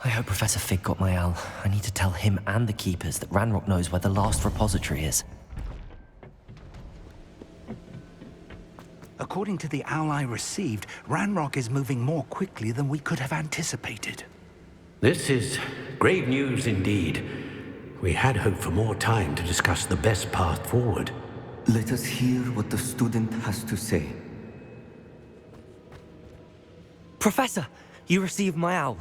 I hope Professor Fig got my owl. I need to tell him and the Keepers that Ranrock knows where the last repository is. According to the owl I received, Ranrock is moving more quickly than we could have anticipated. This is grave news indeed. We had hoped for more time to discuss the best path forward. Let us hear what the student has to say. Professor, you received my owl.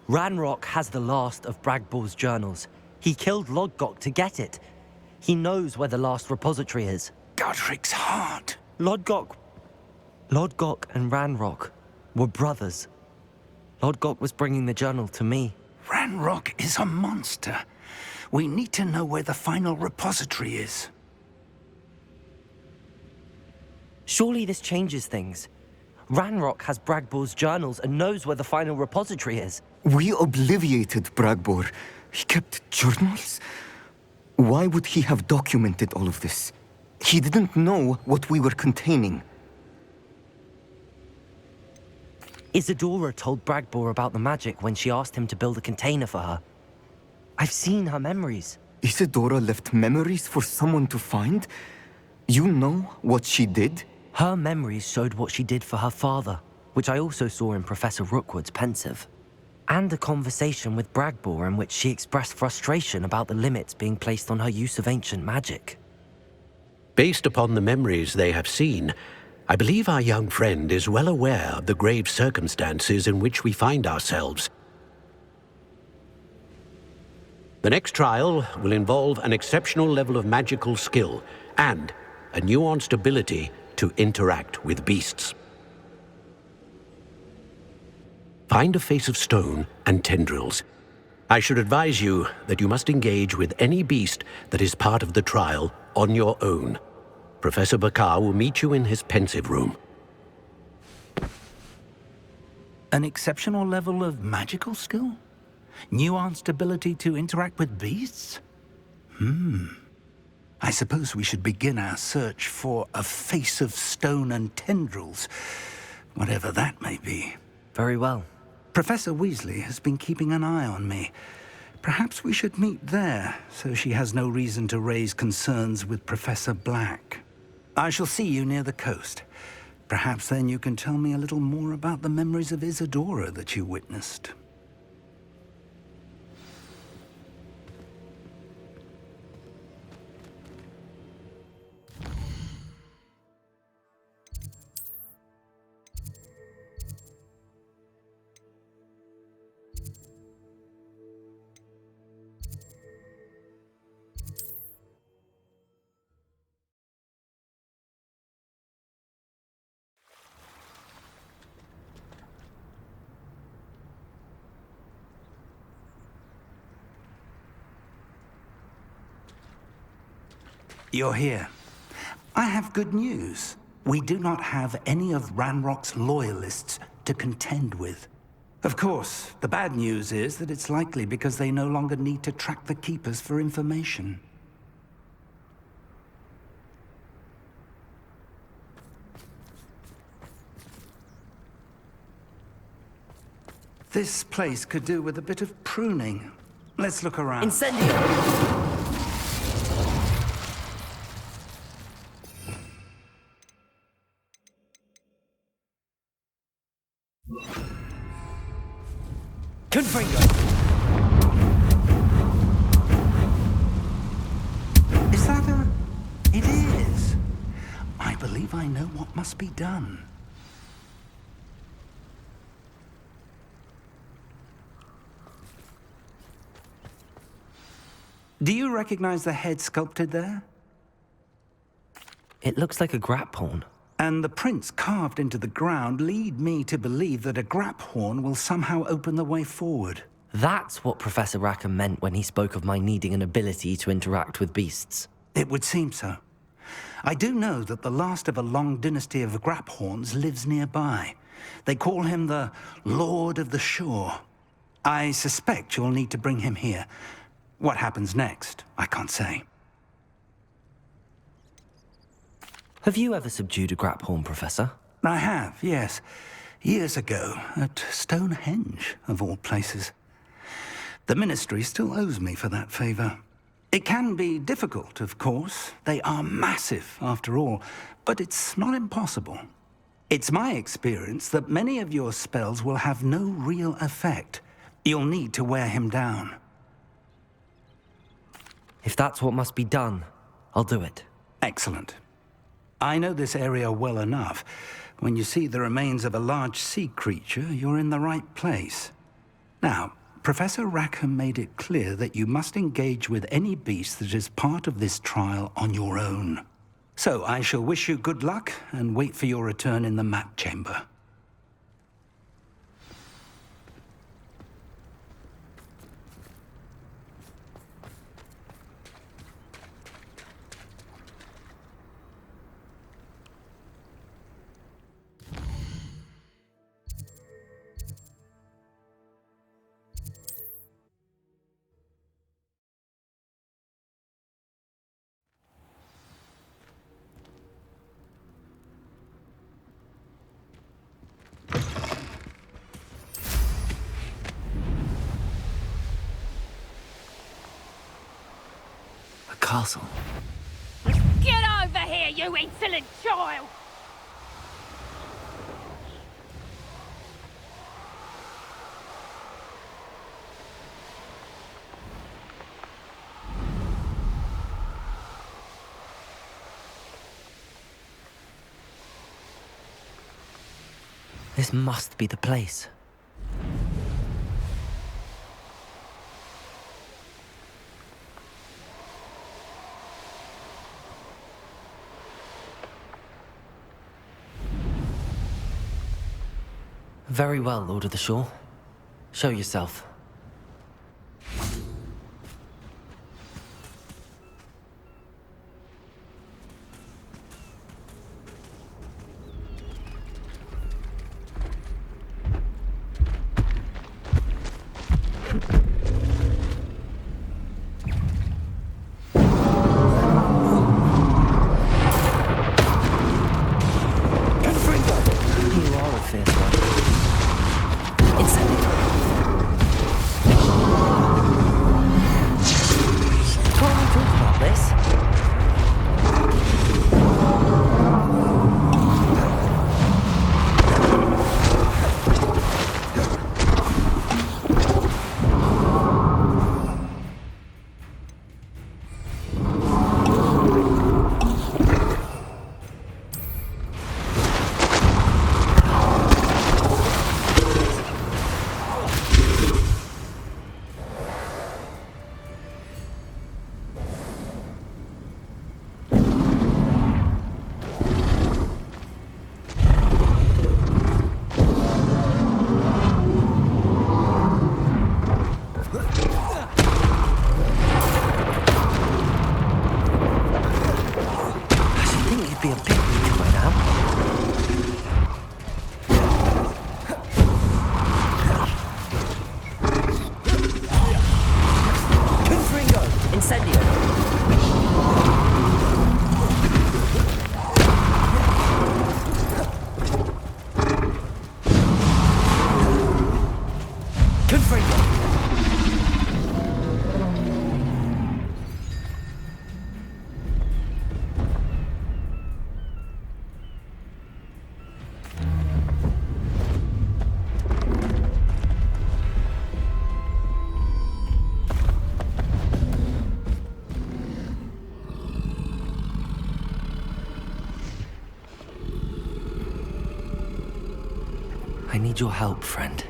Ranrock has the last of Bragbor's journals. He killed Lodgok to get it. He knows where the last repository is. Godric's heart. Lodgok and Ranrock were brothers. Lodgok was bringing the journal to me. Ranrock is a monster. We need to know where the final repository is. Surely this changes things. Ranrock has Bragbor's journals and knows where the final repository is. We obliviated Bragbor. He kept journals? Why would he have documented all of this? He didn't know what we were containing. Isadora told Bragbor about the magic when she asked him to build a container for her. I've seen her memories. Isadora left memories for someone to find? You know what she did? Her memories showed what she did for her father, which I also saw in Professor Rookwood's pensive. And a conversation with Bragbor in which she expressed frustration about the limits being placed on her use of ancient magic. Based upon the memories they have seen, I believe our young friend is well aware of the grave circumstances in which we find ourselves. The next trial will involve an exceptional level of magical skill and a nuanced ability to interact with beasts. Find a face of stone and tendrils. I should advise you that you must engage with any beast that is part of the trial on your own. Professor Bakar will meet you in his pensive room. An exceptional level of magical skill? Nuanced ability to interact with beasts? I suppose we should begin our search for a face of stone and tendrils, whatever that may be. Very well. Professor Weasley has been keeping an eye on me. Perhaps we should meet there, so she has no reason to raise concerns with Professor Black. I shall see you near the coast. Perhaps then you can tell me a little more about the memories of Isadora that you witnessed. You're here. I have good news. We do not have any of Ranrock's loyalists to contend with. Of course, the bad news is that it's likely because they no longer need to track the Keepers for information. This place could do with a bit of pruning. Let's look around. Incendio! Confringo! Is that a... It is. I believe I know what must be done. Do you recognize the head sculpted there? It looks like a graphorn. And the prints carved into the ground lead me to believe that a graphorn will somehow open the way forward. That's what Professor Rackham meant when he spoke of my needing an ability to interact with beasts. It would seem so. I do know that the last of a long dynasty of graphorns lives nearby. They call him the Lord of the Shore. I suspect you'll need to bring him here. What happens next, I can't say. Have you ever subdued a graphorn, Professor? I have, yes. Years ago, at Stonehenge, of all places. The Ministry still owes me for that favor. It can be difficult, of course. They are massive, after all, but it's not impossible. It's my experience that many of your spells will have no real effect. You'll need to wear him down. If that's what must be done, I'll do it. Excellent. I know this area well enough. When you see the remains of a large sea creature, you're in the right place. Now, Professor Rackham made it clear that you must engage with any beast that is part of this trial on your own. So I shall wish you good luck and wait for your return in the map chamber. Castle. Get over here, you insolent child! This must be the place. Very well, Lord of the Shore. Show yourself. You are a fierce one. Can't we talk about this? Be a picnic by now. Confringo! Incendio! Confringo! I need your help, friend.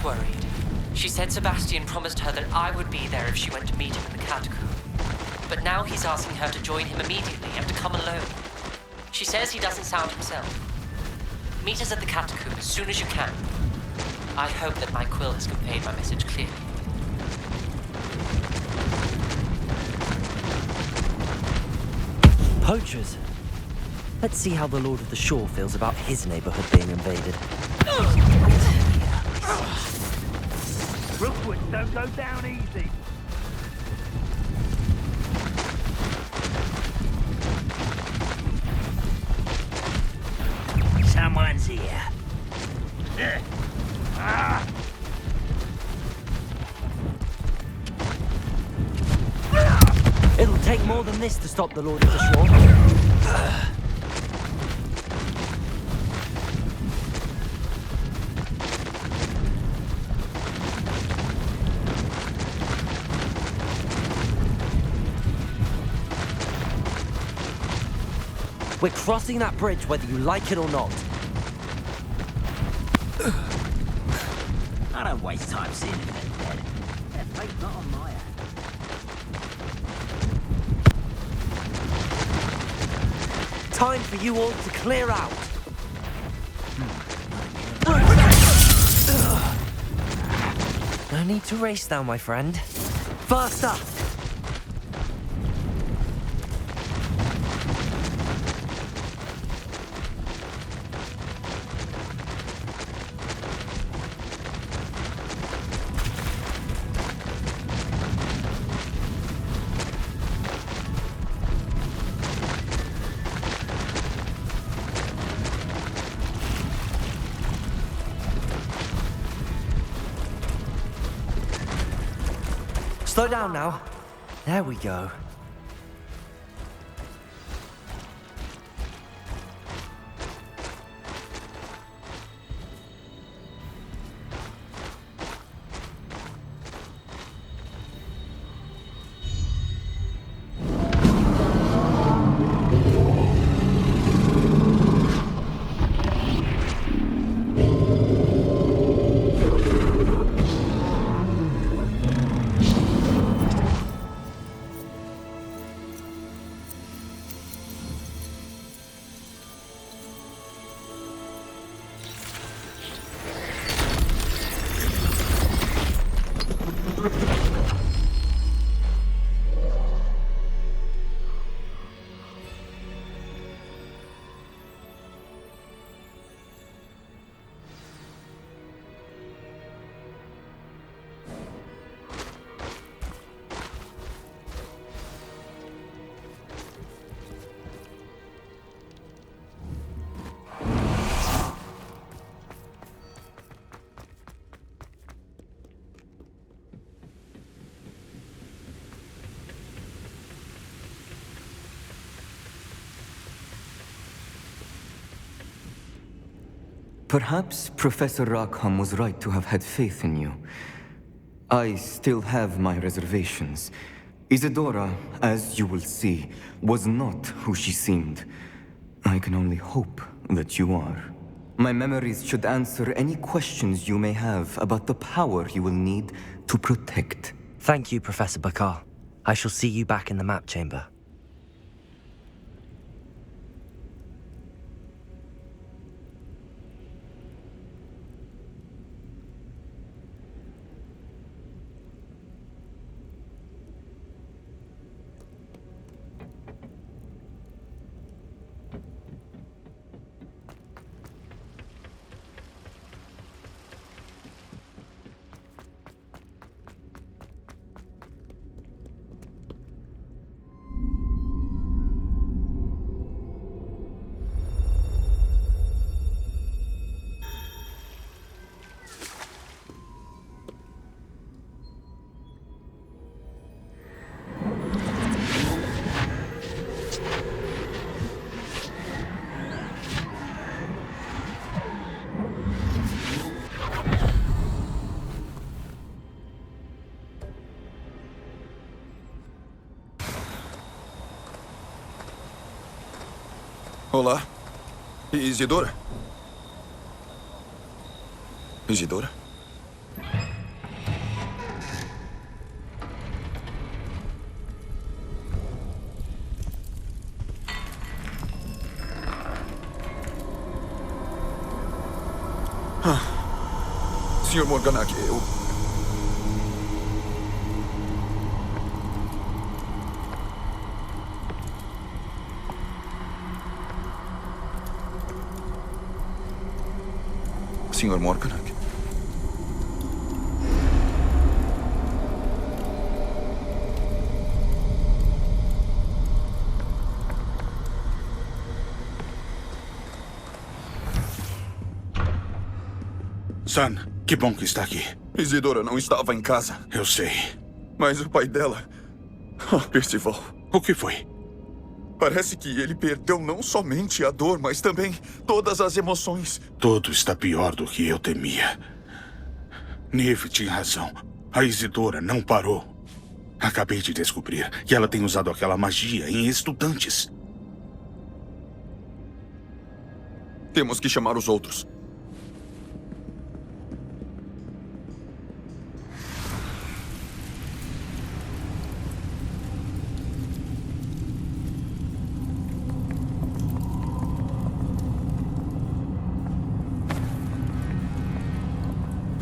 Worried. She said Sebastian promised her that I would be there if she went to meet him in the catacomb. But now he's asking her to join him immediately and to come alone. She says he doesn't sound himself. Meet us at the catacomb as soon as you can. I hope that my quill has conveyed my message clearly. Poachers? Let's see how the Lord of the Shore feels about his neighborhood being invaded. Rookwood, don't go down easy. Someone's here. It'll take more than this to stop the Lord of the Shore. We're crossing that bridge whether you like it or not. I don't waste time seeing if they're dead. Their fate's not on my hand. Time for you all to clear out. No need to race now, my friend. First up. Slow down now. There we go. Perhaps Professor Rackham was right to have had faith in you. I still have my reservations. Isadora, as you will see, was not who she seemed. I can only hope that you are. My memories should answer any questions you may have about the power you will need to protect. Thank you, Professor Bakar. I shall see you back in the map chamber. Olá. Isidora? Isidora? Sr. Morganac, eu... Sr. Morganac? San, que bom que está aqui. Isidora não estava em casa. Eu sei. Mas o pai dela... Percival. O que foi? Parece que ele perdeu não somente a dor, mas também todas as emoções. Tudo está pior do que eu temia. Neve tinha razão. A Isidora não parou. Acabei de descobrir que ela tem usado aquela magia em estudantes. Temos que chamar os outros.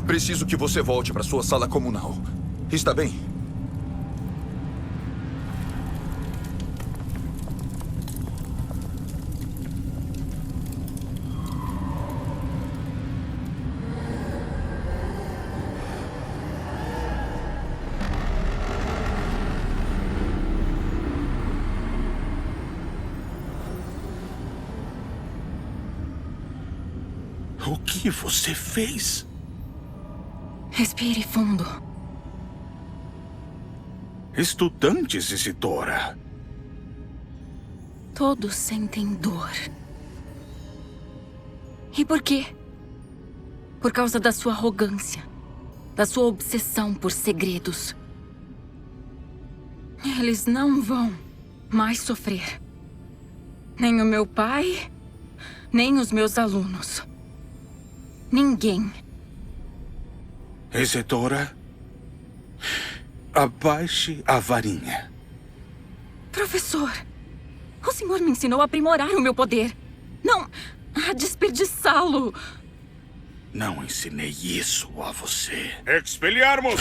Preciso que você volte para sua sala comunal. Está bem? O que você fez? Respire fundo. Estudantes, Isidora. Todos sentem dor. E por quê? Por causa da sua arrogância, da sua obsessão por segredos. Eles não vão mais sofrer. Nem o meu pai, nem os meus alunos. Ninguém. Isidora, abaixe a varinha. Professor, o senhor me ensinou a aprimorar o meu poder, não a desperdiçá-lo. Não ensinei isso a você. Expelliarmus!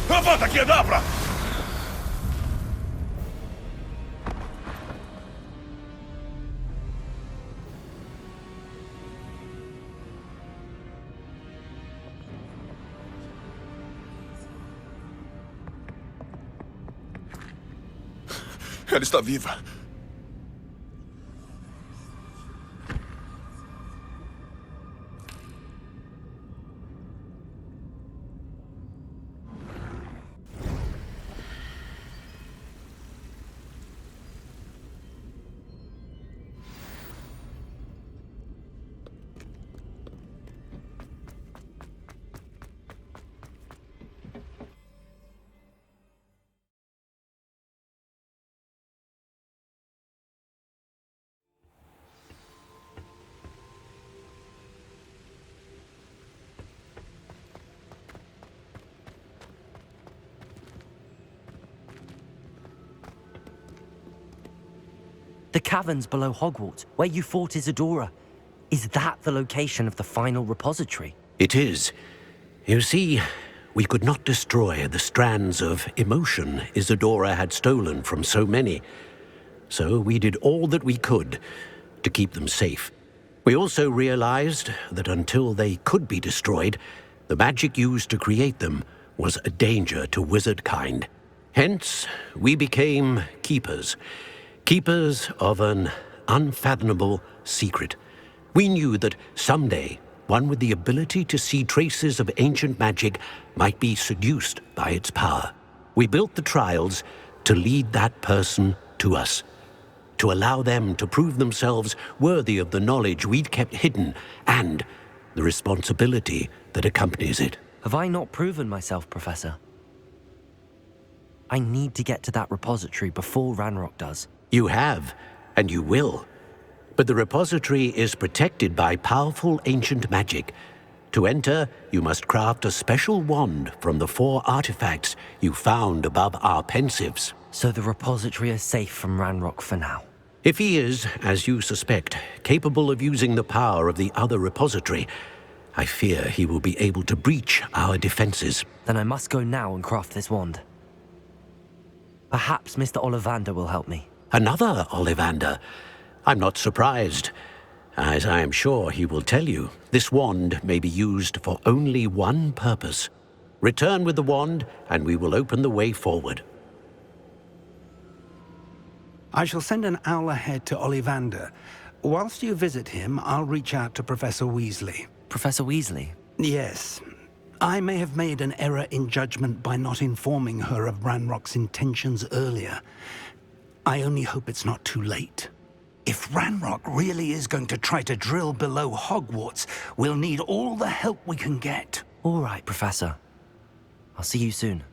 Levanta, Kedavra! Ela está viva. The caverns below Hogwarts, where you fought Isidora. Is that the location of the final repository? It is. You see, we could not destroy the strands of emotion Isidora had stolen from so many. So we did all that we could to keep them safe. We also realized that until they could be destroyed, the magic used to create them was a danger to wizard kind. Hence, we became keepers. Keepers of an unfathomable secret. We knew that someday, one with the ability to see traces of ancient magic might be seduced by its power. We built the trials to lead that person to us, to allow them to prove themselves worthy of the knowledge we'd kept hidden and the responsibility that accompanies it. Have I not proven myself, Professor? I need to get to that repository before Ranrock does. You have, and you will. But the repository is protected by powerful ancient magic. To enter, you must craft a special wand from the 4 artifacts you found above our pensives. So the repository is safe from Ranrock for now. If he is, as you suspect, capable of using the power of the other repository, I fear he will be able to breach our defenses. Then I must go now and craft this wand. Perhaps Mr. Ollivander will help me. Another Ollivander? I'm not surprised. As I am sure he will tell you, this wand may be used for only one purpose. Return with the wand, and we will open the way forward. I shall send an owl ahead to Ollivander. Whilst you visit him, I'll reach out to Professor Weasley. Professor Weasley? Yes. I may have made an error in judgment by not informing her of Ranrock's intentions earlier. I only hope it's not too late. If Ranrock really is going to try to drill below Hogwarts, we'll need all the help we can get. All right, Professor. I'll see you soon.